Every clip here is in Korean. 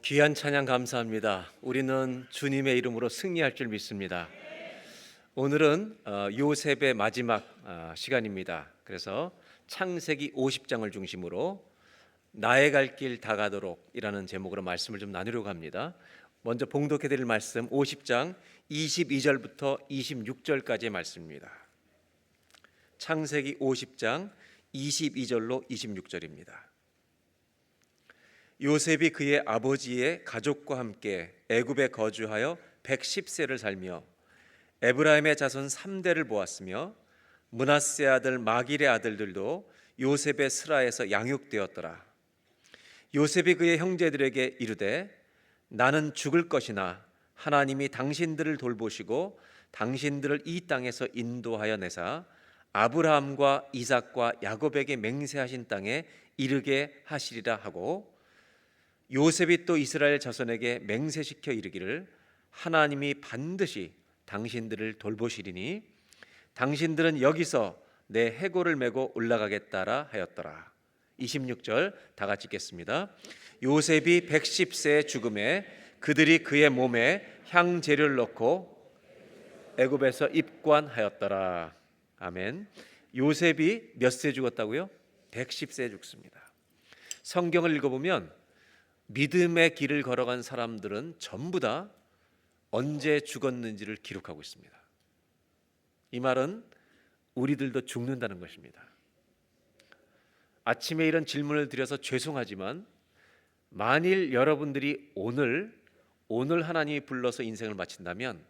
귀한 찬양 감사합니다. 우리는 주님의 이름으로 승리할 줄 믿습니다. 오늘은 요셉의 마지막 시간입니다. 그래서 창세기 50장을 중심으로 나의 갈 길 다가도록이라는 제목으로 말씀을 좀 나누려고 합니다. 먼저 봉독해 드릴 말씀 50장 22절부터 26절까지의 말씀입니다. 창세기 50장 22절로 26절입니다. 요셉이 그의 아버지의 가족과 함께 애굽에 거주하여 110세를 살며 에브라임의 자손 3대를 보았으며 므낫세 아들 마길의 아들들도 요셉의 스라에서 양육되었더라. 요셉이 그의 형제들에게 이르되 나는 죽을 것이나 하나님이 당신들을 돌보시고 당신들을 이 땅에서 인도하여 내사 아브라함과 이삭과 야곱에게 맹세하신 땅에 이르게 하시리라 하고, 요셉이 또 이스라엘 자손에게 맹세시켜 이르기를 하나님이 반드시 당신들을 돌보시리니 당신들은 여기서 내 해골을 메고 올라가겠다라 하였더라. 26절 다 같이 읽겠습니다. 요셉이 110세의 죽음에 그들이 그의 몸에 향재료를 넣고 애굽에서 입관하였더라. 아멘. 요셉이 몇 세 죽었다고요? 110세에 죽습니다. 성경을 읽어보면 믿음의 길을 걸어간 사람들은 전부 다 언제 죽었는지를 기록하고 있습니다. 이 말은 우리들도 죽는다는 것입니다. 아침에 이런 질문을 드려서 죄송하지만 만일 여러분들이 오늘 하나님이 불러서 인생을 마친다면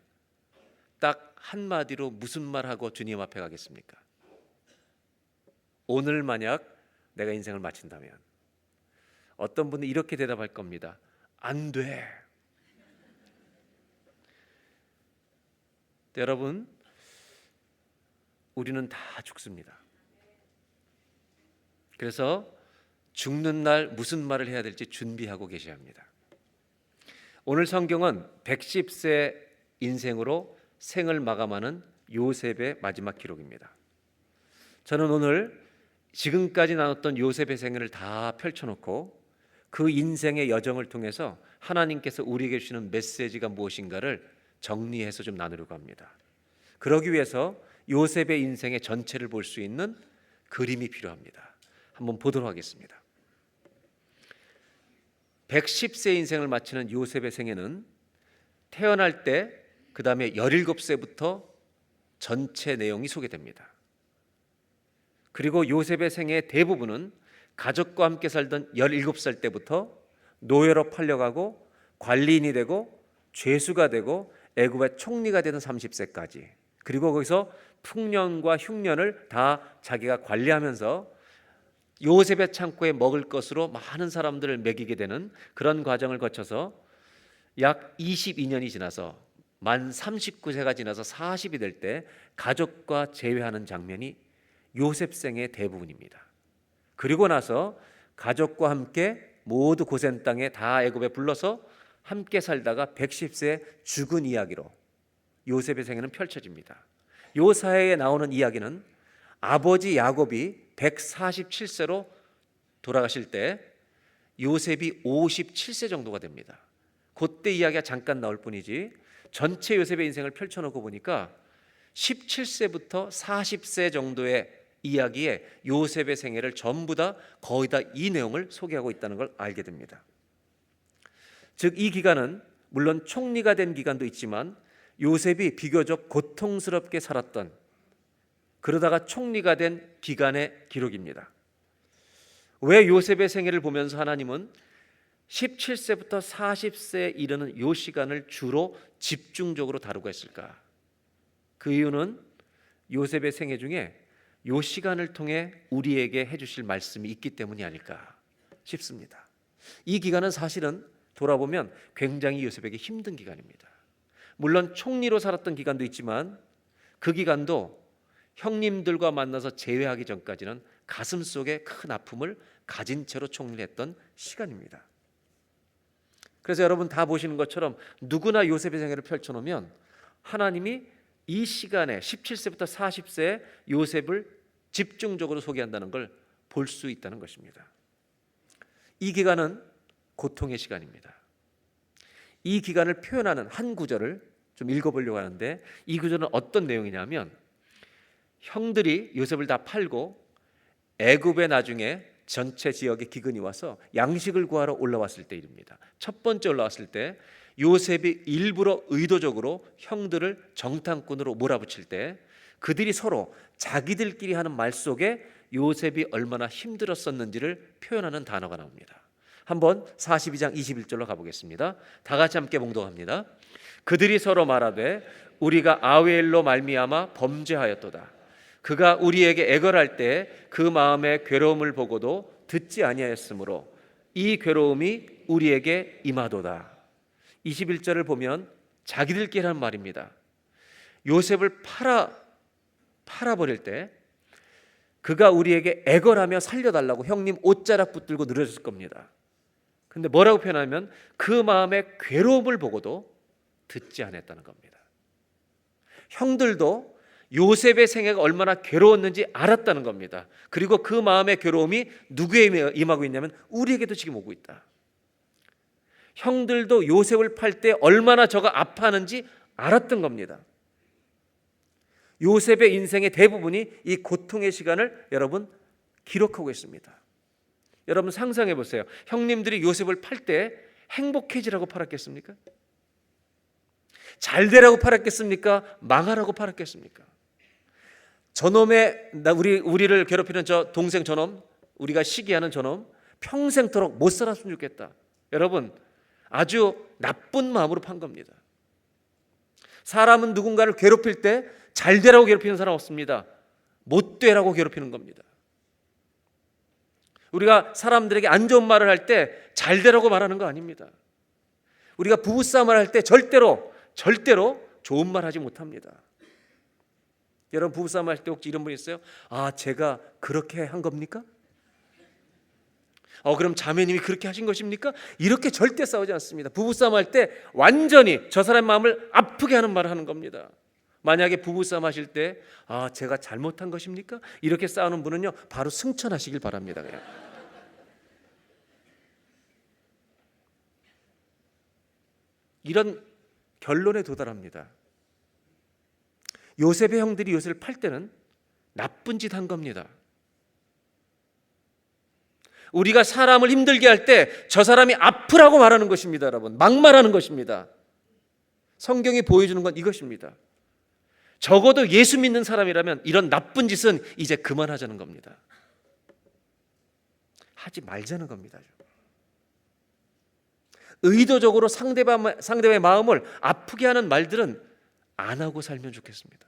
딱 한마디로 무슨 말하고 주님 앞에 가겠습니까? 오늘 만약 내가 인생을 마친다면 어떤 분은 이렇게 대답할 겁니다. 안 돼. 여러분, 우리는 다 죽습니다. 그래서 죽는 날 무슨 말을 해야 될지 준비하고 계셔야 합니다. 오늘 성경은 110세 인생으로 생을 마감하는 요셉의 마지막 기록입니다. 저는 오늘 지금까지 나눴던 요셉의 생애를 다 펼쳐놓고 그 인생의 여정을 통해서 하나님께서 우리에게 주시는 메시지가 무엇인가를 정리해서 좀 나누려고 합니다. 그러기 위해서 요셉의 인생의 전체를 볼 수 있는 그림이 필요합니다. 한번 보도록 하겠습니다. 110세 인생을 마치는 요셉의 생애는 태어날 때 그 다음에 17세부터 전체 내용이 소개됩니다. 그리고 요셉의 생애의 대부분은 가족과 함께 살던 17살 때부터 노예로 팔려가고 관리인이 되고 죄수가 되고 애굽의 총리가 되는 30세까지, 그리고 거기서 풍년과 흉년을 다 자기가 관리하면서 요셉의 창고에 먹을 것으로 많은 사람들을 먹이게 되는 그런 과정을 거쳐서 약 22년이 지나서 만 39세가 지나서 40이 될 때 가족과 재회하는 장면이 요셉 생의 대부분입니다. 그리고 나서 가족과 함께 모두 고센 땅에 다 애굽에 불러서 함께 살다가 110세 죽은 이야기로 요셉의 생애는 펼쳐집니다. 요 사회에 나오는 이야기는 아버지 야곱이 147세로 돌아가실 때 요셉이 57세 정도가 됩니다. 그때 이야기가 잠깐 나올 뿐이지 전체 요셉의 인생을 펼쳐놓고 보니까 17세부터 40세 정도의 이야기에 요셉의 생애를 전부 다 거의 다 이 내용을 소개하고 있다는 걸 알게 됩니다. 즉 이 기간은 물론 총리가 된 기간도 있지만 요셉이 비교적 고통스럽게 살았던, 그러다가 총리가 된 기간의 기록입니다. 왜 요셉의 생애를 보면서 하나님은 17세부터 40세에 이르는 요 시간을 주로 집중적으로 다루고 했을까? 그 이유는 요셉의 생애 중에 요 시간을 통해 우리에게 해주실 말씀이 있기 때문이 아닐까 싶습니다. 이 기간은 사실은 돌아보면 굉장히 요셉에게 힘든 기간입니다. 물론 총리로 살았던 기간도 있지만 그 기간도 형님들과 만나서 재회하기 전까지는 가슴 속에 큰 아픔을 가진 채로 총리를 했던 시간입니다. 그래서 여러분 다 보시는 것처럼 누구나 요셉의 생애를 펼쳐놓으면 하나님이 이 시간에 17세부터 40세에 요셉을 집중적으로 소개한다는 걸 볼 수 있다는 것입니다. 이 기간은 고통의 시간입니다. 이 기간을 표현하는 한 구절을 좀 읽어보려고 하는데, 이 구절은 어떤 내용이냐면, 형들이 요셉을 다 팔고 애굽에 나중에 전체 지역에 기근이 와서 양식을 구하러 올라왔을 때 일입니다. 첫 번째 올라왔을 때 요셉이 일부러 의도적으로 형들을 정탐꾼으로 몰아붙일 때 그들이 서로 자기들끼리 하는 말 속에 요셉이 얼마나 힘들었었는지를 표현하는 단어가 나옵니다. 한번 42장 21절로 가보겠습니다. 다 같이 함께 봉독합니다. 그들이 서로 말하되 우리가 아웰로 말미암아 범죄하였도다. 그가 우리에게 애걸할 때 그 마음의 괴로움을 보고도 듣지 아니하였으므로 이 괴로움이 우리에게 임하도다. 21절을 보면 자기들끼리 하는 말입니다. 요셉을 팔아버릴 때 그가 우리에게 애걸하며 살려달라고 형님 옷자락 붙들고 늘어졌을 겁니다. 근데 뭐라고 표현하면 그 마음의 괴로움을 보고도 듣지 않았다는 겁니다. 형들도 요셉의 생애가 얼마나 괴로웠는지 알았다는 겁니다. 그리고 그 마음의 괴로움이 누구에게 임하고 있냐면 우리에게도 지금 오고 있다. 형들도 요셉을 팔 때 얼마나 저가 아파하는지 알았던 겁니다. 요셉의 인생의 대부분이 이 고통의 시간을 여러분 기록하고 있습니다. 여러분 상상해 보세요. 형님들이 요셉을 팔 때 행복해지라고 팔았겠습니까? 잘 되라고 팔았겠습니까? 망하라고 팔았겠습니까? 저놈의 우리를 괴롭히는 저 동생 저놈, 우리가 시기하는 저놈 평생토록 못 살았으면 좋겠다. 여러분 아주 나쁜 마음으로 판 겁니다. 사람은 누군가를 괴롭힐 때 잘 되라고 괴롭히는 사람 없습니다. 못 되라고 괴롭히는 겁니다. 우리가 사람들에게 안 좋은 말을 할 때 잘 되라고 말하는 거 아닙니다. 우리가 부부싸움을 할 때 절대로 좋은 말 하지 못합니다. 여러분 부부싸움 할 때 혹시 이런 분 있어요? 아 제가 그렇게 한 겁니까? 그럼 자매님이 그렇게 하신 것입니까? 이렇게 절대 싸우지 않습니다. 부부싸움 할 때 완전히 저 사람의 마음을 아프게 하는 말을 하는 겁니다. 만약에 부부싸움 하실 때 제가 잘못한 것입니까? 이렇게 싸우는 분은요 바로 승천하시길 바랍니다. 그냥. 이런 결론에 도달합니다. 요셉의 형들이 요셉을 팔 때는 나쁜 짓 한 겁니다. 우리가 사람을 힘들게 할 때 저 사람이 아프라고 말하는 것입니다. 여러분 막말하는 것입니다. 성경이 보여주는 건 이것입니다. 적어도 예수 믿는 사람이라면 이런 나쁜 짓은 이제 그만하자는 겁니다. 하지 말자는 겁니다. 의도적으로 상대방의 마음을 아프게 하는 말들은 안 하고 살면 좋겠습니다.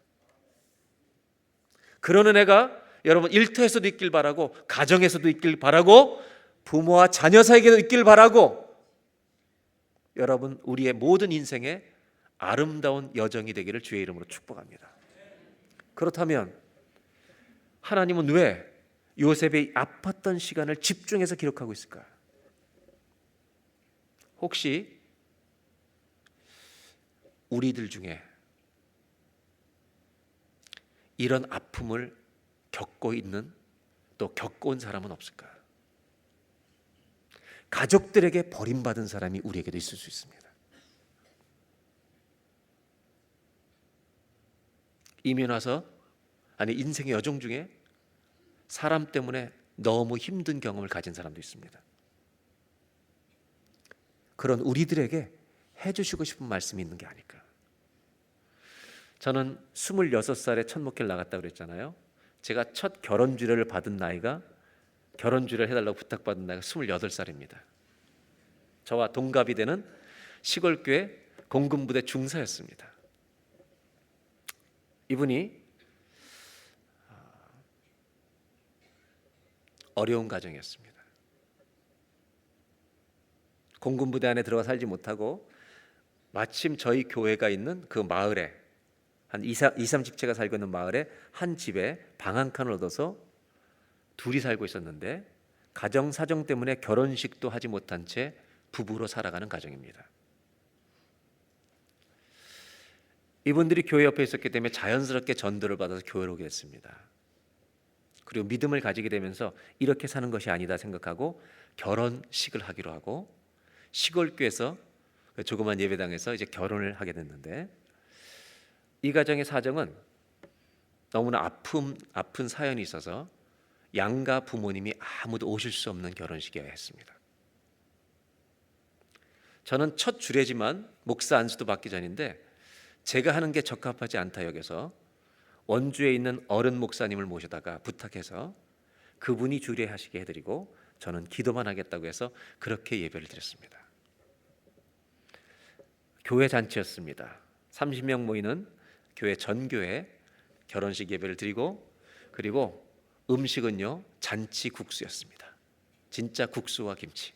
그런 은혜가 여러분 일터에서도 있길 바라고 가정에서도 있길 바라고 부모와 자녀 사이에도 있길 바라고 여러분 우리의 모든 인생에 아름다운 여정이 되기를 주의 이름으로 축복합니다. 그렇다면 하나님은 왜 요셉의 아팠던 시간을 집중해서 기록하고 있을까? 혹시 우리들 중에 이런 아픔을 겪고 있는 또 겪어온 사람은 없을까? 가족들에게 버림받은 사람이 우리에게도 있을 수 있습니다. 이민 와서 인생의 여정 중에 사람 때문에 너무 힘든 경험을 가진 사람도 있습니다. 그런 우리들에게 해주시고 싶은 말씀이 있는 게 아닐까. 저는 26살에 첫 목회를 나갔다고 그랬잖아요. 제가 첫 결혼 주례를 받은 나이가 결혼 주례를 해달라고 부탁받은 나이가 28살입니다. 저와 동갑이 되는 시골교회 공군부대 중사였습니다. 이분이 어려운 가정이었습니다. 공군부대 안에 들어가 살지 못하고 마침 저희 교회가 있는 그 마을에 한 20-30채가 살고 있는 마을에 한 집에 방 한 칸을 얻어서 둘이 살고 있었는데 가정 사정 때문에 결혼식도 하지 못한 채 부부로 살아가는 가정입니다. 이분들이 교회 옆에 있었기 때문에 자연스럽게 전도를 받아서 교회로 오게 됐습니다. 그리고 믿음을 가지게 되면서 이렇게 사는 것이 아니다 생각하고 결혼식을 하기로 하고 시골교회에서 조그만 예배당에서 이제 결혼을 하게 됐는데, 이 가정의 사정은 너무나 아픈 사연이 있어서 양가 부모님이 아무도 오실 수 없는 결혼식이어야 했습니다. 저는 첫 주례지만 목사 안수도 받기 전인데 제가 하는 게 적합하지 않다 여겨서 원주에 있는 어른 목사님을 모셔다가 부탁해서 그분이 주례하시게 해드리고 저는 기도만 하겠다고 해서 그렇게 예배를 드렸습니다. 교회 잔치였습니다. 30명 모이는 교회 전교회 결혼식 예배를 드리고, 그리고 음식은요 잔치 국수였습니다. 진짜 국수와 김치.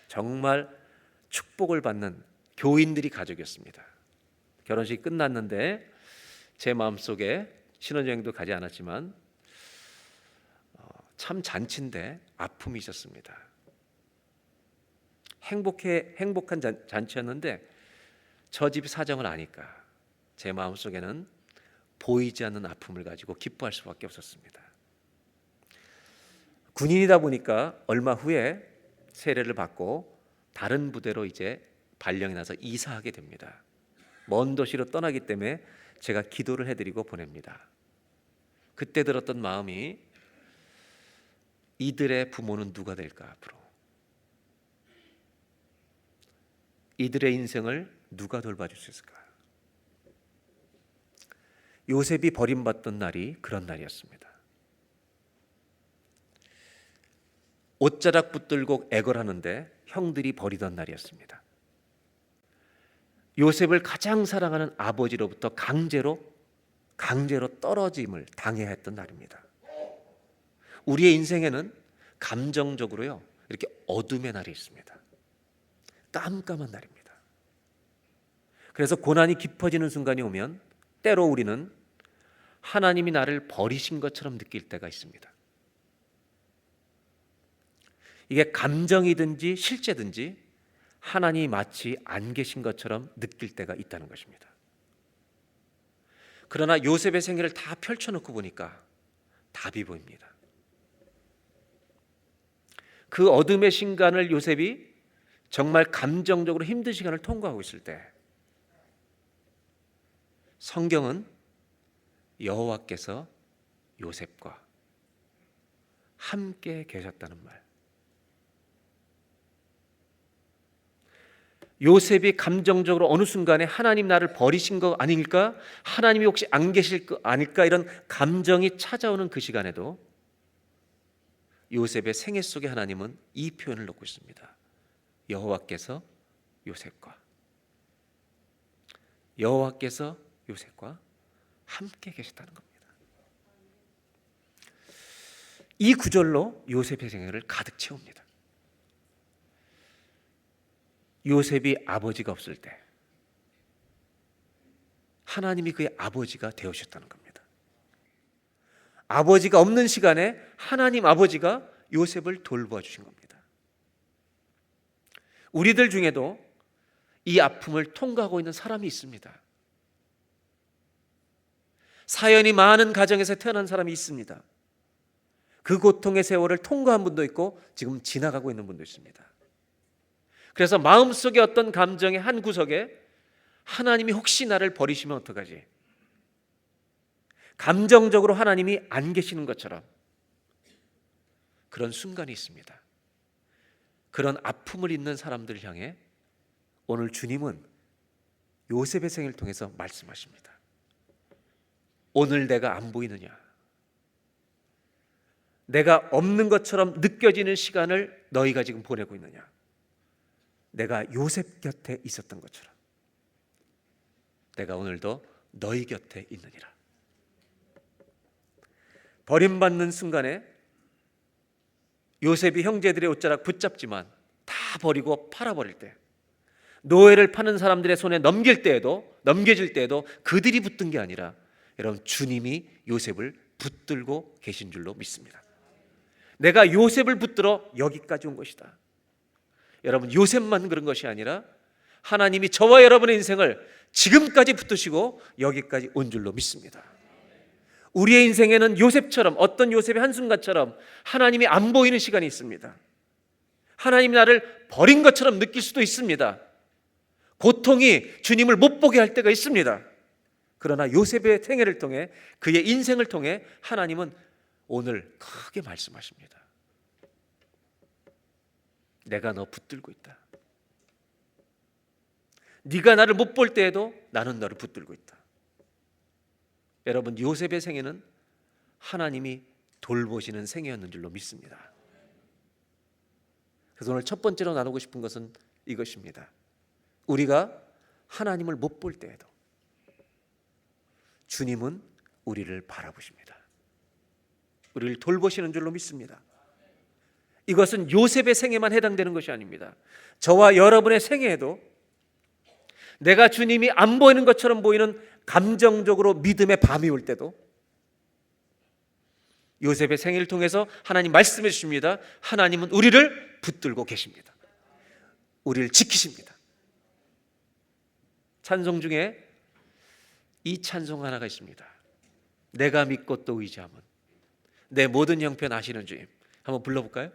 정말 축복을 받는 교인들이 가족이었습니다. 결혼식이 끝났는데 제 마음속에 신혼여행도 가지 않았지만 참 잔치인데 아픔이 있었습니다. 행복한 잔치였는데 저 집 사정을 아니까 제 마음속에는 보이지 않는 아픔을 가지고 기뻐할 수밖에 없었습니다. 군인이다 보니까 얼마 후에 세례를 받고 다른 부대로 이제 발령이 나서 이사하게 됩니다. 먼 도시로 떠나기 때문에 제가 기도를 해드리고 보냅니다. 그때 들었던 마음이, 이들의 부모는 누가 될까 앞으로? 이들의 인생을 누가 돌봐줄 수 있을까? 요셉이 버림받던 날이 그런 날이었습니다. 옷자락 붙들고 애걸하는데 형들이 버리던 날이었습니다. 요셉을 가장 사랑하는 아버지로부터 강제로 떨어짐을 당해야 했던 날입니다. 우리의 인생에는 감정적으로요 이렇게 어둠의 날이 있습니다. 깜깜한 날입니다. 그래서 고난이 깊어지는 순간이 오면 때로 우리는 하나님이 나를 버리신 것처럼 느낄 때가 있습니다. 이게 감정이든지 실제든지 하나님이 마치 안 계신 것처럼 느낄 때가 있다는 것입니다. 그러나 요셉의 생애를 다 펼쳐놓고 보니까 답이 보입니다. 그 어둠의 순간을 요셉이 정말 감정적으로 힘든 시간을 통과하고 있을 때 성경은 여호와께서 요셉과 함께 계셨다는 말, 요셉이 감정적으로 어느 순간에 하나님 나를 버리신 거 아닐까? 하나님이 혹시 안 계실 거 아닐까? 이런 감정이 찾아오는 그 시간에도 요셉의 생애 속에 하나님은 이 표현을 넣고 있습니다. 여호와께서 요셉과 함께 계셨다는 겁니다. 이 구절로 요셉의 생애를 가득 채웁니다. 요셉이 아버지가 없을 때 하나님이 그의 아버지가 되어주셨다는 겁니다. 아버지가 없는 시간에 하나님 아버지가 요셉을 돌보아 주신 겁니다. 우리들 중에도 이 아픔을 통과하고 있는 사람이 있습니다. 사연이 많은 가정에서 태어난 사람이 있습니다. 그 고통의 세월을 통과한 분도 있고 지금 지나가고 있는 분도 있습니다. 그래서 마음속에 어떤 감정의 한 구석에 하나님이 혹시 나를 버리시면 어떡하지? 감정적으로 하나님이 안 계시는 것처럼 그런 순간이 있습니다. 그런 아픔을 있는 사람들을 향해 오늘 주님은 요셉의 생애를 통해서 말씀하십니다. 오늘 내가 안 보이느냐? 내가 없는 것처럼 느껴지는 시간을 너희가 지금 보내고 있느냐? 내가 요셉 곁에 있었던 것처럼 내가 오늘도 너희 곁에 있느니라. 버림받는 순간에 요셉이 형제들의 옷자락 붙잡지만 다 버리고 팔아버릴 때, 노예를 파는 사람들의 손에 넘겨질 때에도 그들이 붙든 게 아니라 여러분 주님이 요셉을 붙들고 계신 줄로 믿습니다. 내가 요셉을 붙들어 여기까지 온 것이다. 여러분 요셉만 그런 것이 아니라 하나님이 저와 여러분의 인생을 지금까지 붙드시고 여기까지 온 줄로 믿습니다. 우리의 인생에는 요셉처럼, 어떤 요셉의 한순간처럼 하나님이 안 보이는 시간이 있습니다. 하나님이 나를 버린 것처럼 느낄 수도 있습니다. 고통이 주님을 못 보게 할 때가 있습니다. 그러나 요셉의 생애를 통해, 그의 인생을 통해 하나님은 오늘 크게 말씀하십니다. 내가 너 붙들고 있다. 네가 나를 못 볼 때에도 나는 너를 붙들고 있다. 여러분, 요셉의 생애는 하나님이 돌보시는 생애였는 줄로 믿습니다. 그래서 오늘 첫 번째로 나누고 싶은 것은 이것입니다. 우리가 하나님을 못 볼 때에도 주님은 우리를 바라보십니다. 우리를 돌보시는 줄로 믿습니다. 이것은 요셉의 생애만 해당되는 것이 아닙니다. 저와 여러분의 생애에도 내가 주님이 안 보이는 것처럼 보이는 감정적으로 믿음의 밤이 올 때도 요셉의 생애를 통해서 하나님 말씀해 주십니다. 하나님은 우리를 붙들고 계십니다. 우리를 지키십니다. 찬송 중에 이 찬송 하나가 있습니다. 내가 믿고 또 의지함은 내 모든 형편 아시는 주님. 한번 불러볼까요?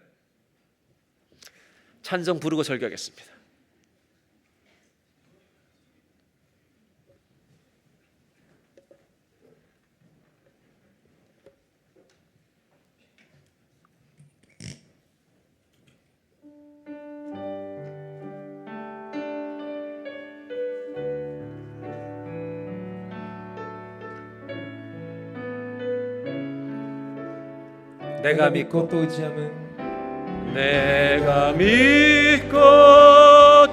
찬송 부르고 설교하겠습니다. 내가 믿고 또 의지함은 내가 믿고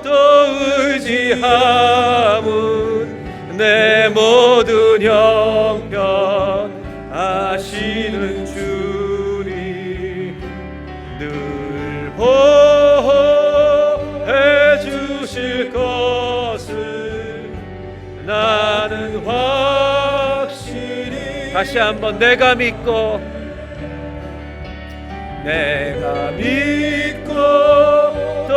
또 의지함은 내 모든 형편 아시는 주님 늘 보호해 주실 것을 나는 확실히. 다시 한번 내가 믿고 내가 믿고 또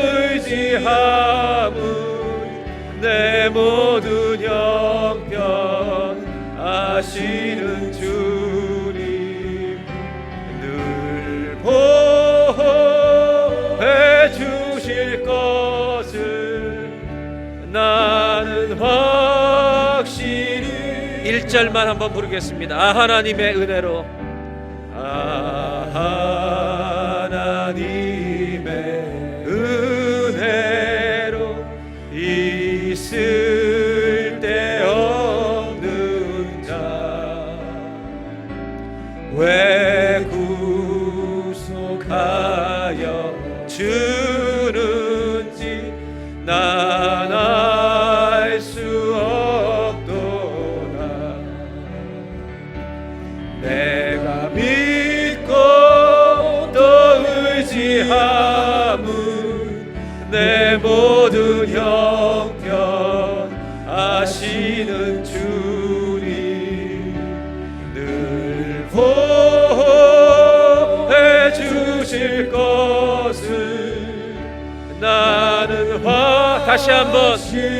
의지함은 내 모든 형편 아시는 주님 늘 보호해 주실 것을 나는 확실히. 1절만 한번 부르겠습니다. 하나님의 은혜로 하나님의 은혜로 있을 데 없는 자 왜 구속하여 주는지 난 알 수 없도다. 내가 의지함은 내 모든 형편 아시는 주님 늘 보호해 주실 것을 나는 다시 한번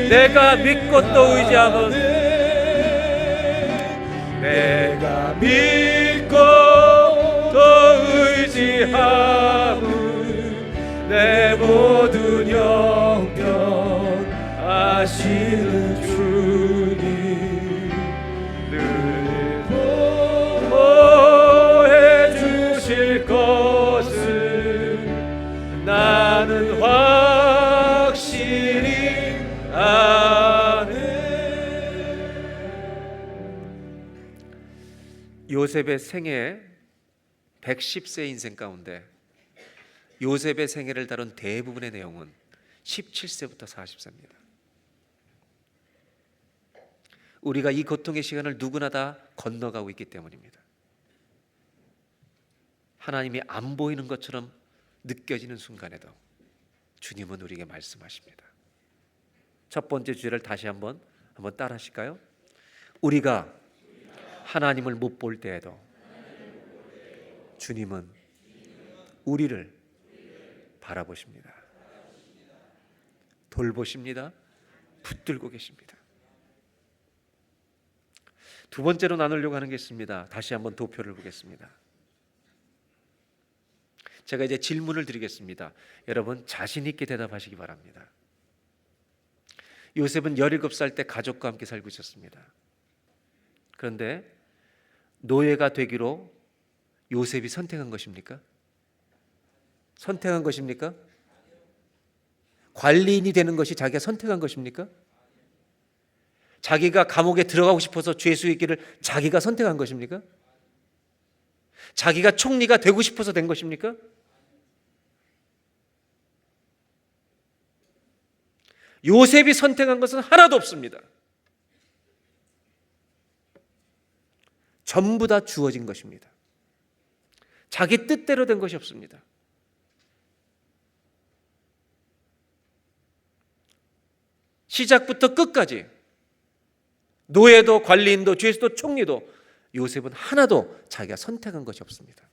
내가 믿고 또 의지함은 내가 믿고 또 의지함은 내 모든 형편 아시는 주님 늘 보호해 주실 것을 나는 확실히 아네. 요셉의 생애 110세 인생 가운데 요셉의 생애를 다룬 대부분의 내용은 17세부터 40세입니다. 우리가 이 고통의 시간을 누구나 다 건너가고 있기 때문입니다. 하나님이 안 보이는 것처럼 느껴지는 순간에도 주님은 우리에게 말씀하십니다. 첫 번째 주제를 다시 한번 따라 하실까요? 우리가 하나님을 못 볼 때에도 주님은 우리를 바라보십니다. 돌보십니다. 붙들고 계십니다. 두 번째로 나누려고 하는 게 있습니다. 다시 한번 도표를 보겠습니다. 제가 이제 질문을 드리겠습니다. 여러분 자신 있게 대답하시기 바랍니다. 요셉은 17살 때 가족과 함께 살고 있었습니다. 그런데 노예가 되기로 요셉이 선택한 것입니까? 선택한 것입니까? 관리인이 되는 것이 자기가 선택한 것입니까? 자기가 감옥에 들어가고 싶어서 죄수의 길을 자기가 선택한 것입니까? 자기가 총리가 되고 싶어서 된 것입니까? 요셉이 선택한 것은 하나도 없습니다. 전부 다 주어진 것입니다. 자기 뜻대로 된 것이 없습니다. 시작부터 끝까지 노예도 관리인도 죄수도 총리도 요셉은 하나도 자기가 선택한 것이 없습니다.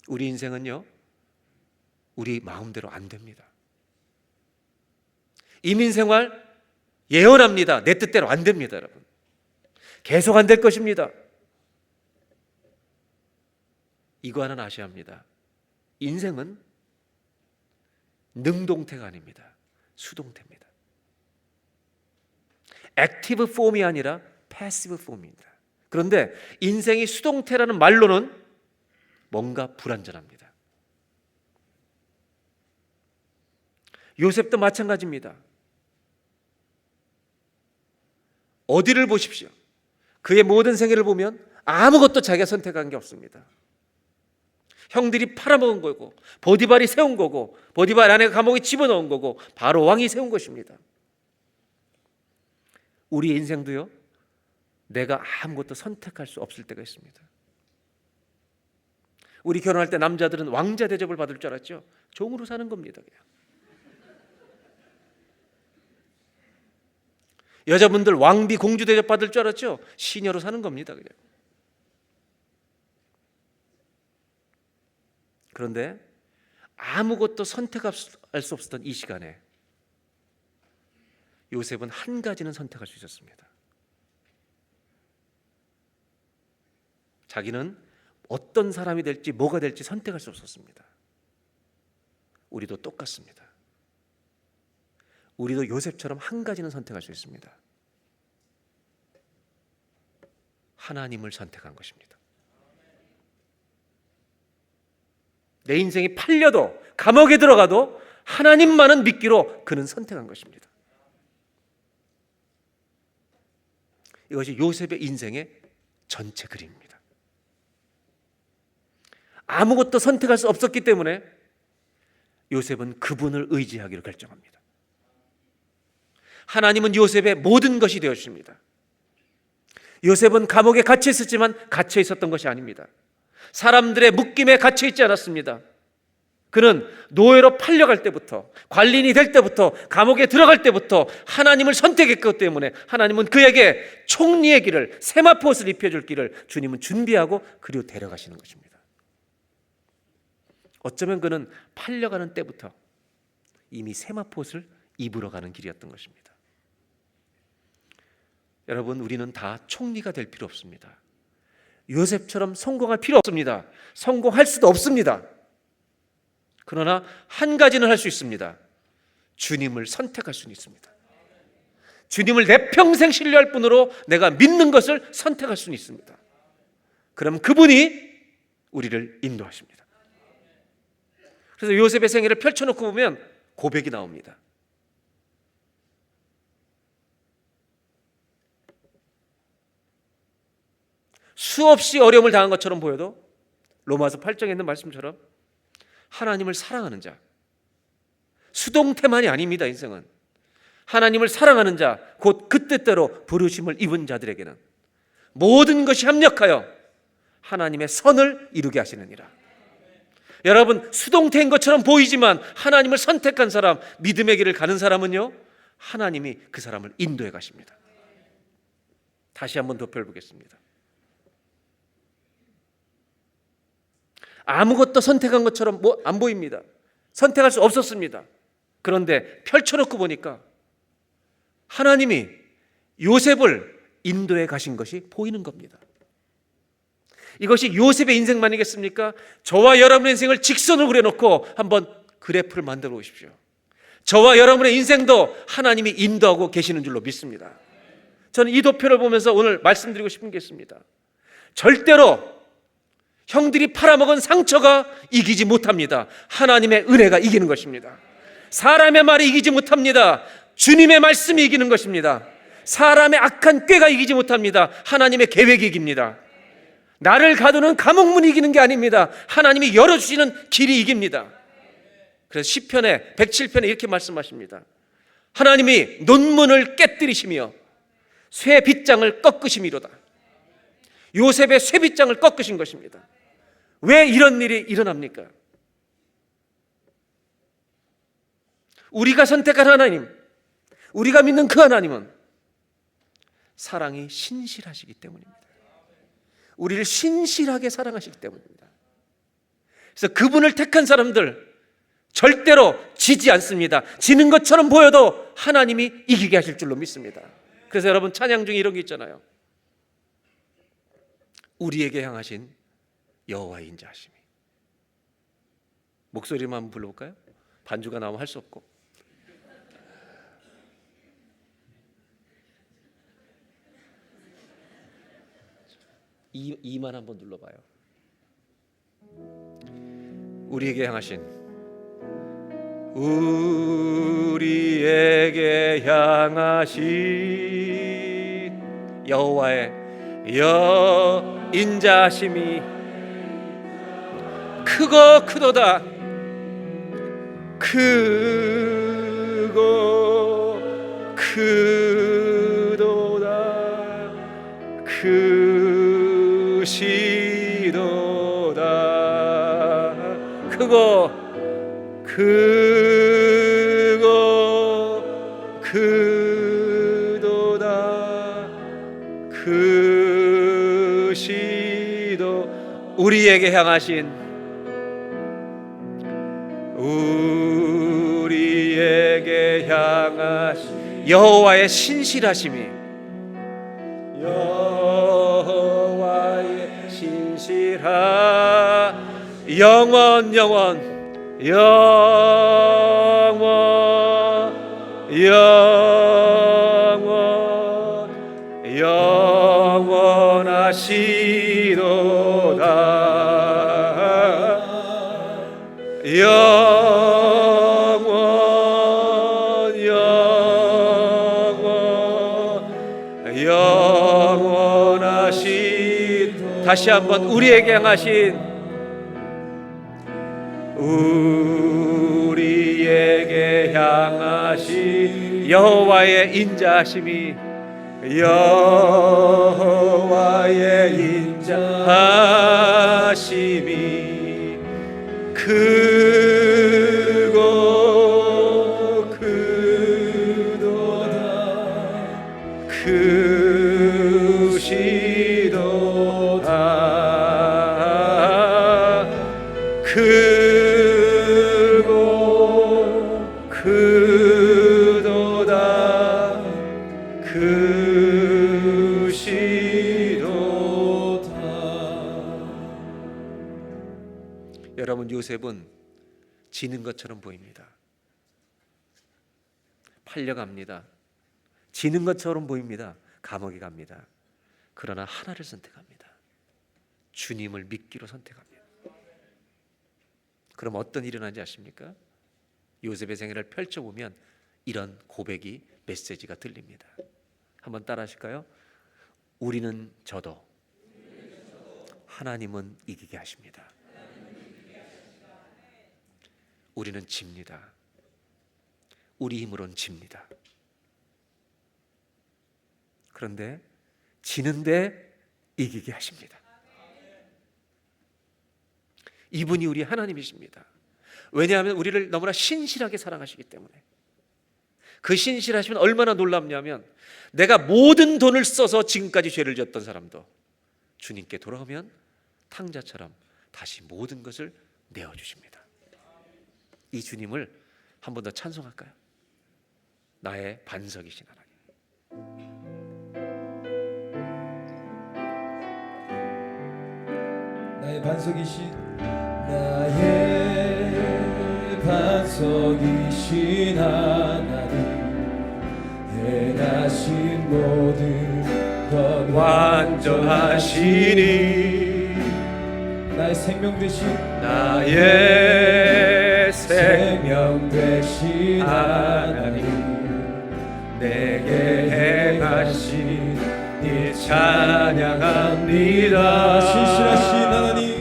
우리 인생은요, 우리 마음대로 안 됩니다. 이민생활 예언합니다. 내 뜻대로 안 됩니다, 여러분. 계속 안 될 것입니다. 이거 하나는 아셔야 합니다. 인생은 능동태가 아닙니다. 수동태입니다. 액티브 폼이 아니라 패시브 폼입니다. 그런데 인생이 수동태라는 말로는 뭔가 불완전합니다. 요셉도 마찬가지입니다. 어디를 보십시오. 그의 모든 생애를 보면 아무것도 자기가 선택한 게 없습니다. 형들이 팔아먹은 거고, 보디발이 세운 거고, 보디발 아내가 감옥에 집어넣은 거고, 바로 왕이 세운 것입니다. 우리 인생도요, 내가 아무것도 선택할 수 없을 때가 있습니다. 우리 결혼할 때 남자들은 왕자 대접을 받을 줄 알았죠? 종으로 사는 겁니다. 그냥. 여자분들 왕비 공주 대접 받을 줄 알았죠? 시녀로 사는 겁니다. 그냥. 그런데 아무것도 선택할 수 없었던 이 시간에 요셉은 한 가지는 선택할 수 있었습니다. 자기는 어떤 사람이 될지 뭐가 될지 선택할 수 없었습니다. 우리도 똑같습니다. 우리도 요셉처럼 한 가지는 선택할 수 있습니다. 하나님을 선택한 것입니다. 내 인생이 팔려도 감옥에 들어가도 하나님만은 믿기로 그는 선택한 것입니다. 이것이 요셉의 인생의 전체 그림입니다. 아무것도 선택할 수 없었기 때문에 요셉은 그분을 의지하기로 결정합니다. 하나님은 요셉의 모든 것이 되어주십니다. 요셉은 감옥에 갇혀 있었지만 갇혀 있었던 것이 아닙니다. 사람들의 묶임에 갇혀 있지 않았습니다. 그는 노예로 팔려갈 때부터, 관리인이 될 때부터, 감옥에 들어갈 때부터 하나님을 선택했기 때문에 하나님은 그에게 총리의 길을, 세마포옷을 입혀줄 길을 주님은 준비하고 그리고 데려가시는 것입니다. 어쩌면 그는 팔려가는 때부터 이미 세마포옷을 입으러 가는 길이었던 것입니다. 여러분, 우리는 다 총리가 될 필요 없습니다. 요셉처럼 성공할 필요 없습니다. 성공할 수도 없습니다. 그러나 한 가지는 할 수 있습니다. 주님을 선택할 수는 있습니다. 주님을 내 평생 신뢰할 뿐으로 내가 믿는 것을 선택할 수는 있습니다. 그럼 그분이 우리를 인도하십니다. 그래서 요셉의 생애를 펼쳐놓고 보면 고백이 나옵니다. 수없이 어려움을 당한 것처럼 보여도 로마서 8장에 있는 말씀처럼 하나님을 사랑하는 자, 수동태만이 아닙니다. 인생은 하나님을 사랑하는 자, 곧 그 뜻대로 부르심을 입은 자들에게는 모든 것이 합력하여 하나님의 선을 이루게 하시느니라. 여러분, 수동태인 것처럼 보이지만 하나님을 선택한 사람, 믿음의 길을 가는 사람은요, 하나님이 그 사람을 인도해 가십니다. 다시 한번 덧펴보겠습니다. 아무것도 선택한 것처럼 안 보입니다. 선택할 수 없었습니다. 그런데 펼쳐놓고 보니까 하나님이 요셉을 인도해 가신 것이 보이는 겁니다. 이것이 요셉의 인생만이겠습니까? 저와 여러분의 인생을 직선으로 그려놓고 한번 그래프를 만들어 보십시오. 저와 여러분의 인생도 하나님이 인도하고 계시는 줄로 믿습니다. 저는 이 도표를 보면서 오늘 말씀드리고 싶은 게 있습니다. 절대로 형들이 팔아먹은 상처가 이기지 못합니다. 하나님의 은혜가 이기는 것입니다. 사람의 말이 이기지 못합니다. 주님의 말씀이 이기는 것입니다. 사람의 악한 꾀가 이기지 못합니다. 하나님의 계획이 이깁니다. 나를 가두는 감옥문이 이기는 게 아닙니다. 하나님이 열어주시는 길이 이깁니다. 그래서 시편에 107편에 이렇게 말씀하십니다. 하나님이 논문을 깨뜨리시며 쇠 빗장을 꺾으심이로다. 요셉의 쇠 빗장을 꺾으신 것입니다. 왜 이런 일이 일어납니까? 우리가 선택한 하나님, 우리가 믿는 그 하나님은 사랑이 신실하시기 때문입니다. 우리를 신실하게 사랑하시기 때문입니다. 그래서 그분을 택한 사람들 절대로 지지 않습니다. 지는 것처럼 보여도 하나님이 이기게 하실 줄로 믿습니다. 그래서 여러분 찬양 중에 이런 게 있잖아요. 우리에게 향하신 여호와의 인자하심이. 목소리만 한번 불러볼까요? 반주가 나오면 할 수 없고. 이만 한번 눌러봐요. 우리에게 향하신, 우리에게 향하신 여호와의 인자하심이 크고 크도다. 크고 크도다. 크시도다. 크고 크도다. 크시도. 우리에게 향하신, 우리에게 향하신 여호와의 신실하심이, 여호와의 신실하 영원 영원하신. 다시 한번 우리에게 향하신, 우리에게 향하신 여호와의 인자하심이, 여호와의 인자하심이 크고 크도다. 크시도다. 크고 크도다. 크시도다. 여러분, 요셉은 지는 것처럼 보입니다. 팔려갑니다. 지는 것처럼 보입니다. 감옥에 갑니다. 그러나 하나를 선택합니다. 주님을 믿기로 선택합니다. 그럼 어떤 일이 일어나는지 아십니까? 요셉의 생애를 펼쳐보면 이런 고백이, 메시지가 들립니다. 한번 따라 하실까요? 우리는 저도 하나님은 이기게 하십니다. 우리는 집니다. 우리 힘으로는 집니다. 그런데 지는데 이기게 하십니다. 이분이 우리 하나님이십니다. 왜냐하면 우리를 너무나 신실하게 사랑하시기 때문에. 그 신실하시면 얼마나 놀랍냐면, 내가 모든 돈을 써서 지금까지 죄를 지었던 사람도 주님께 돌아오면 탕자처럼 다시 모든 것을 내어주십니다. 이 주님을 한 번 더 찬송할까요? 나의 반석이신 하나님. 반석이신 나의 반석이신 하나님 행하신 모든 것 완전하시니 나의 생명 되신 나의 생명 되신 하나님 내게 행하신 이 찬양합니다. 신실하신 하나님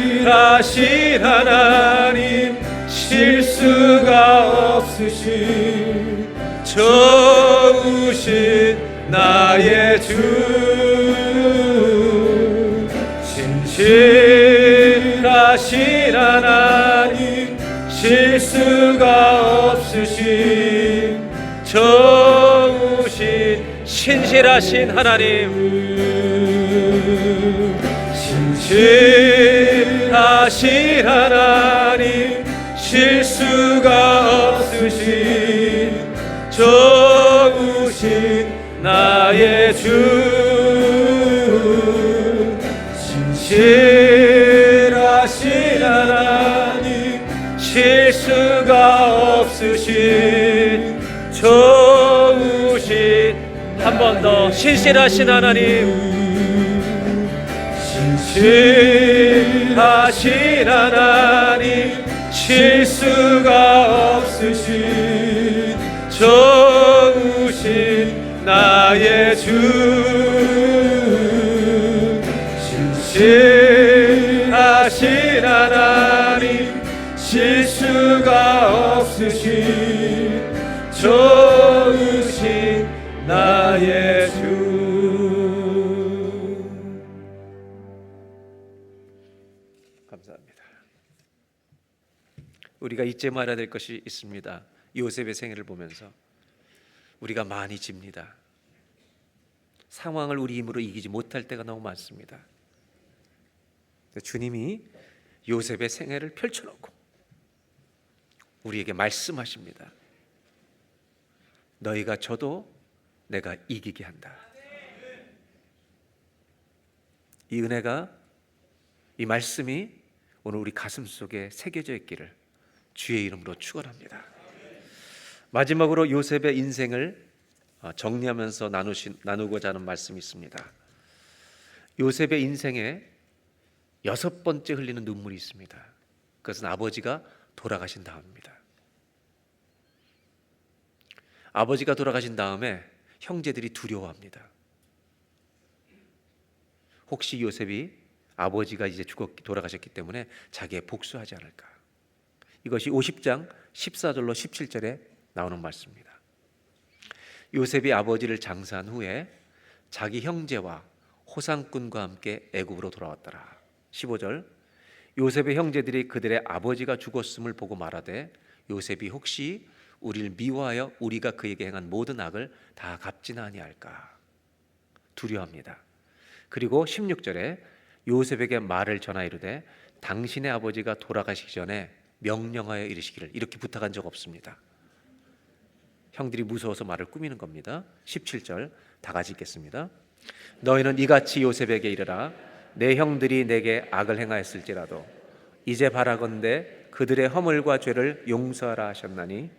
신실하신 하나님 실수가 없으신 좋으신 나의 주 신실하신 하나님 실수가 없으신 좋으신 신실하신 하나님 신실하신 하나님 실수가 없으신 좋으신 나의 주 신실하신 하나님 실수가 없으신 좋으신 한 번 더 신실하신 하나님 신실하신 하나님 실수가 없으신 좋으신 나의 주 신실하신 하나님 실수가 없으신 좋으신 나의 주 감사합니다. 우리가 잊지 말아야 될 것이 있습니다. 요셉의 생애를 보면서 우리가 많이 집니다. 상황을 우리 힘으로 이기지 못할 때가 너무 많습니다. 주님이 요셉의 생애를 펼쳐놓고 우리에게 말씀하십니다. 너희가 져도 내가 이기게 한다. 이 은혜가 이 말씀이 오늘 우리 가슴 속에 새겨져 있기를 주의 이름으로 축원합니다. 마지막으로 요셉의 인생을 정리하면서 나누고자 하는 말씀이 있습니다. 요셉의 인생에 6번째 흘리는 눈물이 있습니다. 그것은 아버지가 돌아가신 다음입니다. 아버지가 돌아가신 다음에 형제들이 두려워합니다. 혹시 요셉이 아버지가 이제 돌아가셨기 때문에 자기의 복수하지 않을까. 이것이 50장 14절로 17절에 나오는 말씀입니다. 요셉이 아버지를 장사한 후에 자기 형제와 호상꾼과 함께 애굽으로 돌아왔더라. 15절 요셉의 형제들이 그들의 아버지가 죽었음을 보고 말하되 요셉이 혹시 우리를 미워하여 우리가 그에게 행한 모든 악을 다 갚지나 아니할까 두려워합니다. 그리고 16절에 요셉에게 말을 전하 이르되 당신의 아버지가 돌아가시기 전에 명령하여 이르시기를 이렇게 부탁한 적 없습니다. 형들이 무서워서 말을 꾸미는 겁니다. 17절 다 같이 읽겠습니다. 너희는 이같이 요셉에게 이르라 내 형들이 내게 악을 행하였을지라도 이제 바라건대 그들의 허물과 죄를 용서하라 하셨나니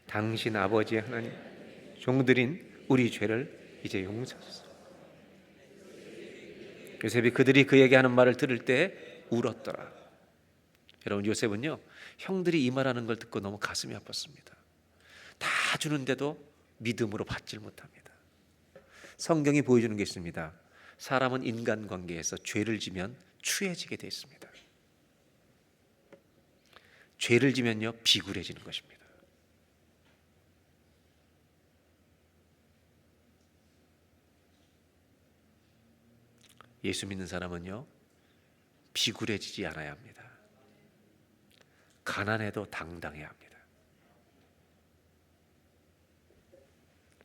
당신 아버지 하나님 종들인 우리 죄를 이제 용서하소서. 요셉이 그들이 그에게 하는 말을 들을 때 울었더라. 여러분 요셉은요 형들이 이 말하는 걸 듣고 너무 가슴이 아팠습니다. 다 주는데도 믿음으로 받질 못합니다. 성경이 보여주는 게 있습니다. 사람은 인간관계에서 죄를 지면 추해지게 되어 있습니다. 죄를 지면요 비굴해지는 것입니다. 예수 믿는 사람은요 비굴해지지 않아야 합니다. 가난해도 당당해야 합니다.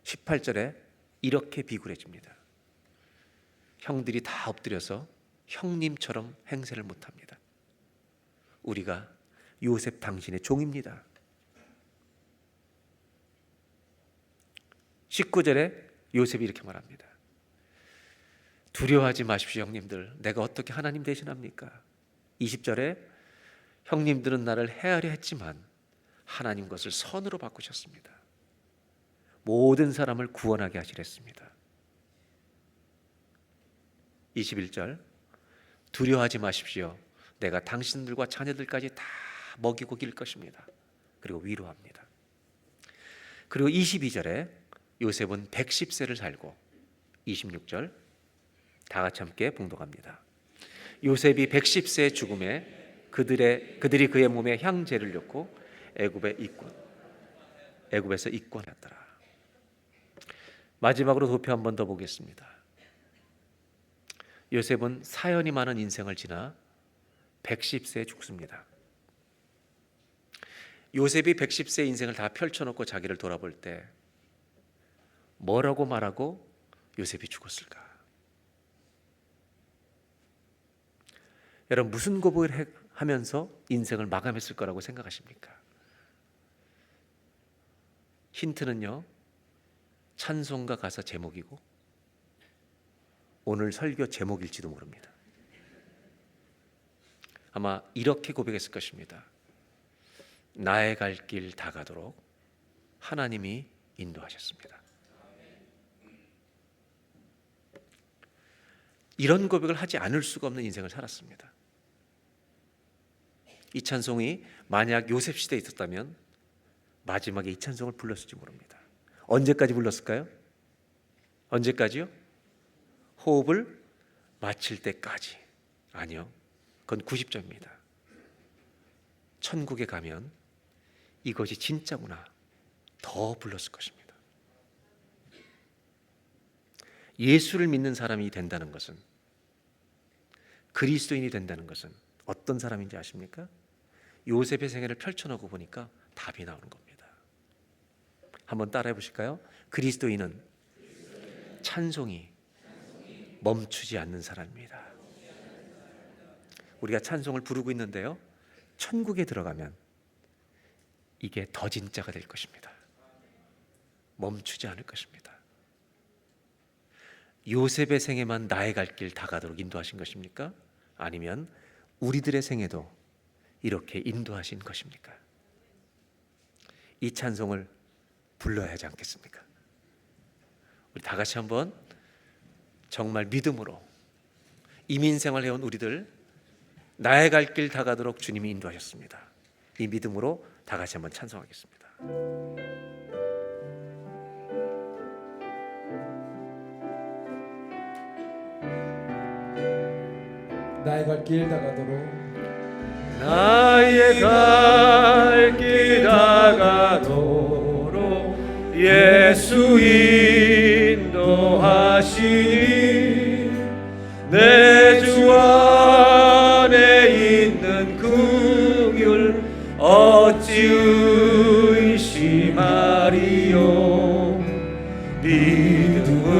18절에 이렇게 비굴해집니다. 형들이 다 엎드려서 형님처럼 행세를 못합니다. 우리가 요셉 당신의 종입니다. 19절에 요셉이 이렇게 말합니다. 두려워하지 마십시오 형님들. 내가 어떻게 하나님 대신합니까? 20절에 형님들은 나를 해하려 했지만 하나님 것을 선으로 바꾸셨습니다. 모든 사람을 구원하게 하시랬습니다. 21절 두려워하지 마십시오. 내가 당신들과 자녀들까지 다 먹이고 길 것입니다. 그리고 위로합니다. 그리고 22절에 요셉은 110세를 살고 26절 다 같이 함께 봉독합니다. 요셉이 110세의 죽음에 그들이 그의 몸에 향제를 엮고 애굽에서 입건했더라. 마지막으로 도표 한 번 더 보겠습니다. 요셉은 사연이 많은 인생을 지나 110세에 죽습니다. 요셉이 110세 인생을 다 펼쳐놓고 자기를 돌아볼 때 뭐라고 말하고 요셉이 죽었을까? 여러분 무슨 고백을 하면서 인생을 마감했을 거라고 생각하십니까? 힌트는요, 찬송가 가사 제목이고 오늘 설교 제목일지도 모릅니다. 아마 이렇게 고백했을 것입니다. 나의 갈 길 다 가도록 하나님이 인도하셨습니다. 이런 고백을 하지 않을 수가 없는 인생을 살았습니다. 이 찬송이 만약 요셉 시대에 있었다면 마지막에 이 찬송을 불렀을지 모릅니다. 언제까지 불렀을까요? 언제까지요? 호흡을 마칠 때까지. 아니요, 그건 90점입니다. 천국에 가면 이것이 진짜구나 더 불렀을 것입니다. 예수를 믿는 사람이 된다는 것은, 그리스도인이 된다는 것은 어떤 사람인지 아십니까? 요셉의 생애를 펼쳐놓고 보니까 답이 나오는 겁니다. 한번 따라해 보실까요? 그리스도인은 찬송이 멈추지 않는 사람입니다. 우리가 찬송을 부르고 있는데요, 천국에 들어가면 이게 더 진짜가 될 것입니다. 멈추지 않을 것입니다. 요셉의 생에만 나의 갈 길 다 가도록 인도하신 것입니까? 아니면 우리들의 생에도 이렇게 인도하신 것입니까? 이 찬송을 불러야 하지 않겠습니까? 우리 다 같이 한번 정말 믿음으로 이민생활 해온 우리들, 나의 갈 길 다 가도록 주님이 인도하셨습니다. 이 믿음으로 다 같이 한번 찬송하겠습니다. 나의 갈 길 다 가도록 나의 갈 길 다 가도록 예수 인도하시니 내 주 안에 있는 긍휼 어찌 의심하리요.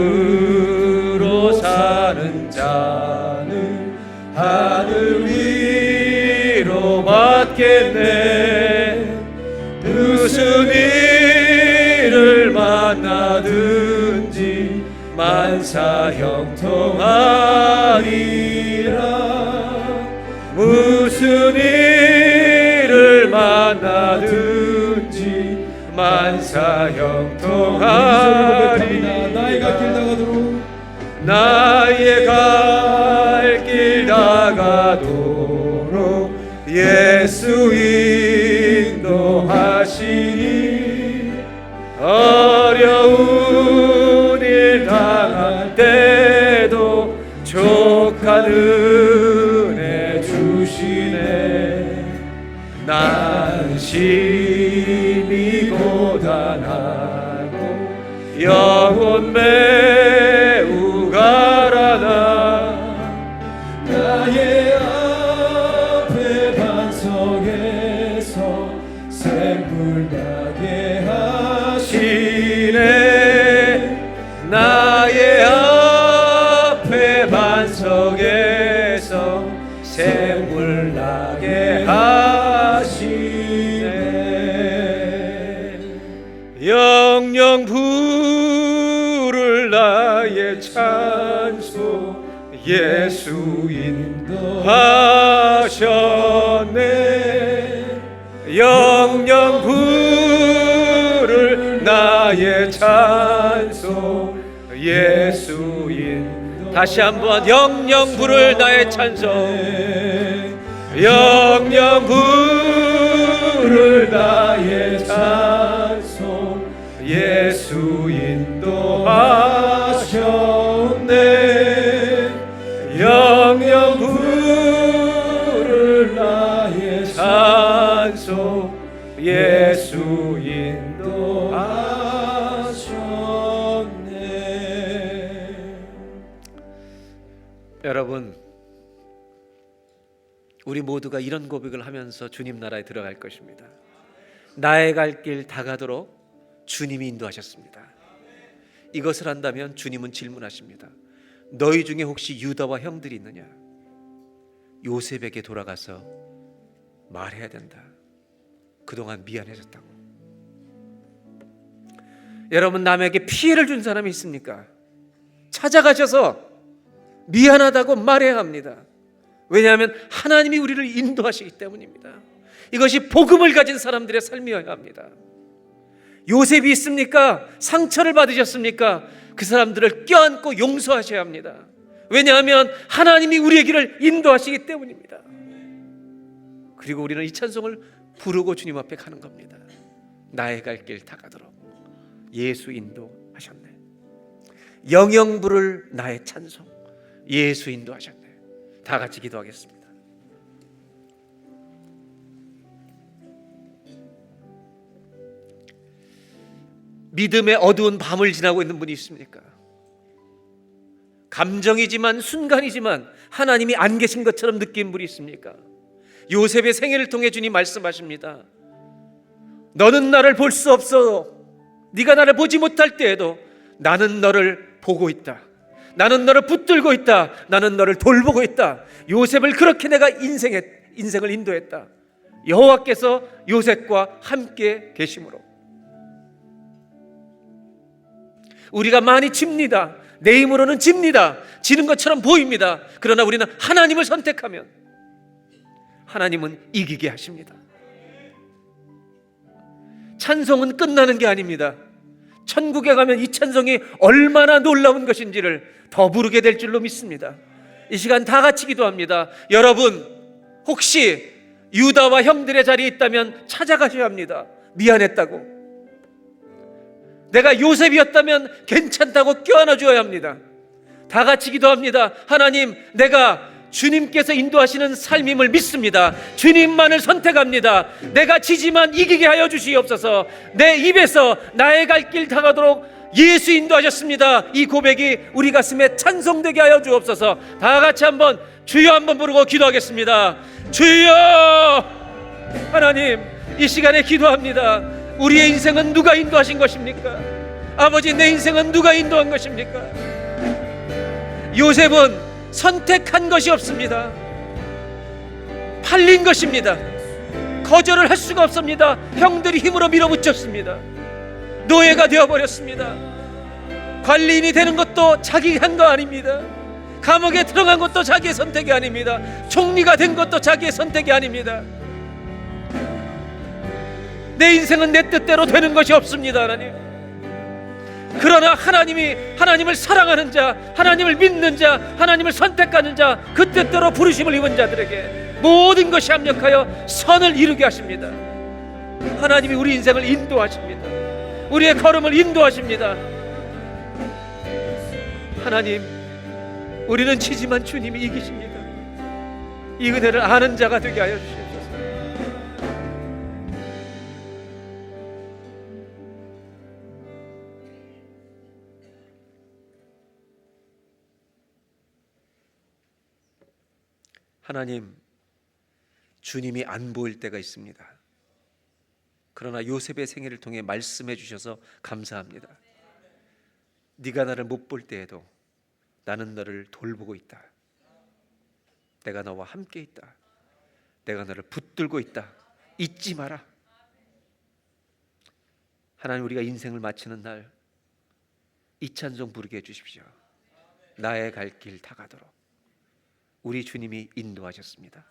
믿음으로 사는 자는 하늘 위로 받겠네. 무슨 일을 만나든지 만사 형통하리라. 무슨 일을 만나든지 만사 형통하리라. 나의 갈 길 다 가도록 나의 갈 길 다 가도록 예수 인도하시니 어려운 일 당할 때도 족한 은혜 주시네. 난 심히 고단하고 영혼 매우 가라나. 나의 앞에 반석에서 샘물 나게 하시네. 나의 앞에 반석에서 샘물 나게 하시네. 영영 부를 나의 찬송 예수 인도하셨네. 영영 부를 나의 찬송 예수 다시 한번 영영 부를 나의 찬송 영영 부를 나의 찬송 예수 인도하셨네. 영영 부를 나의 찬송 예수 인도하셨네. 여러분, 우리 모두가 이런 고백을 하면서 주님 나라에 들어갈 것입니다. 나의 갈 길 다가도록 주님이 인도하셨습니다. 이것을 한다면 주님은 질문하십니다. 너희 중에 혹시 유다와 형들이 있느냐? 요셉에게 돌아가서 말해야 된다. 그동안 미안해졌다고. 여러분, 남에게 피해를 준 사람이 있습니까? 찾아가셔서 미안하다고 말해야 합니다. 왜냐하면 하나님이 우리를 인도하시기 때문입니다. 이것이 복음을 가진 사람들의 삶이어야 합니다. 요셉이 있습니까? 상처를 받으셨습니까? 그 사람들을 껴안고 용서하셔야 합니다. 왜냐하면 하나님이 우리의 길을 인도하시기 때문입니다. 그리고 우리는 이 찬송을 부르고 주님 앞에 가는 겁니다. 나의 갈 길 다가도록 예수 인도하셨네. 영영 부를 나의 찬송 예수 인도하셨네. 다 같이 기도하겠습니다. 믿음의 어두운 밤을 지나고 있는 분이 있습니까? 감정이지만 순간이지만 하나님이 안 계신 것처럼 느낀 분이 있습니까? 요셉의 생애를 통해 주님 말씀하십니다. 너는 나를 볼 수 없어. 네가 나를 보지 못할 때에도 나는 너를 보고 있다. 나는 너를 붙들고 있다. 나는 너를 돌보고 있다. 요셉을 그렇게 내가 인생을 인도했다. 여호와께서 요셉과 함께 계심으로. 우리가 많이 집니다. 내 힘으로는 집니다. 지는 것처럼 보입니다. 그러나 우리는 하나님을 선택하면 하나님은 이기게 하십니다. 찬송은 끝나는 게 아닙니다. 천국에 가면 이 찬송이 얼마나 놀라운 것인지를 더 부르게 될 줄로 믿습니다. 이 시간 다 같이 기도합니다. 여러분, 혹시 유다와 형들의 자리에 있다면 찾아가셔야 합니다. 미안했다고. 내가 요셉이었다면 괜찮다고 껴안아 주어야 합니다. 다 같이 기도합니다. 하나님, 내가 주님께서 인도하시는 삶임을 믿습니다. 주님만을 선택합니다. 내가 지지만 이기게 하여 주시옵소서. 내 입에서 나의 갈 길 다가도록 예수 인도하셨습니다. 이 고백이 우리 가슴에 찬송되게 하여 주옵소서. 다 같이 한번 주여 한번 부르고 기도하겠습니다. 주여! 하나님, 이 시간에 기도합니다. 우리의 인생은 누가 인도하신 것입니까? 아버지, 내 인생은 누가 인도한 것입니까? 요셉은 선택한 것이 없습니다. 팔린 것입니다. 거절을 할 수가 없습니다. 형들이 힘으로 밀어붙였습니다. 노예가 되어버렸습니다. 관리인이 되는 것도 자기 한 거 아닙니다. 감옥에 들어간 것도 자기의 선택이 아닙니다. 총리가 된 것도 자기의 선택이 아닙니다. 내 인생은 내 뜻대로 되는 것이 없습니다. 하나님, 그러나 하나님을 사랑하는 자, 하나님을 믿는 자, 하나님을 선택하는 자, 그 뜻대로 부르심을 입은 자들에게 모든 것이 합력하여 선을 이루게 하십니다. 하나님이 우리 인생을 인도하십니다. 우리의 걸음을 인도하십니다. 하나님, 우리는 지지만 주님이 이기십니다. 이 은혜를 아는 자가 되게 하여 주시옵소서. 하나님, 주님이 안 보일 때가 있습니다. 그러나 요셉의 생애를 통해 말씀해 주셔서 감사합니다. 네가 나를 못 볼 때에도 나는 너를 돌보고 있다. 내가 너와 함께 있다. 내가 너를 붙들고 있다. 잊지 마라. 하나님, 우리가 인생을 마치는 날 이 찬송 부르게 해주십시오. 나의 갈 길 다가도록 우리 주님이 인도하셨습니다.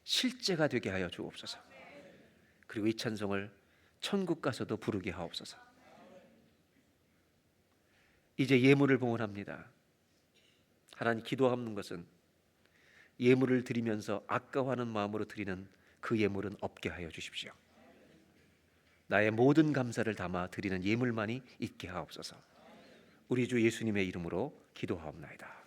실제가 되게 하여 주옵소서. 그리고 이 찬송을 천국 가서도 부르게 하옵소서. 이제 예물을 봉헌합니다. 하나님, 기도하는 것은 예물을 드리면서 아까워하는 마음으로 드리는 그 예물은 없게 하여 주십시오. 나의 모든 감사를 담아 드리는 예물만이 있게 하옵소서. 우리 주 예수님의 이름으로 기도하옵나이다.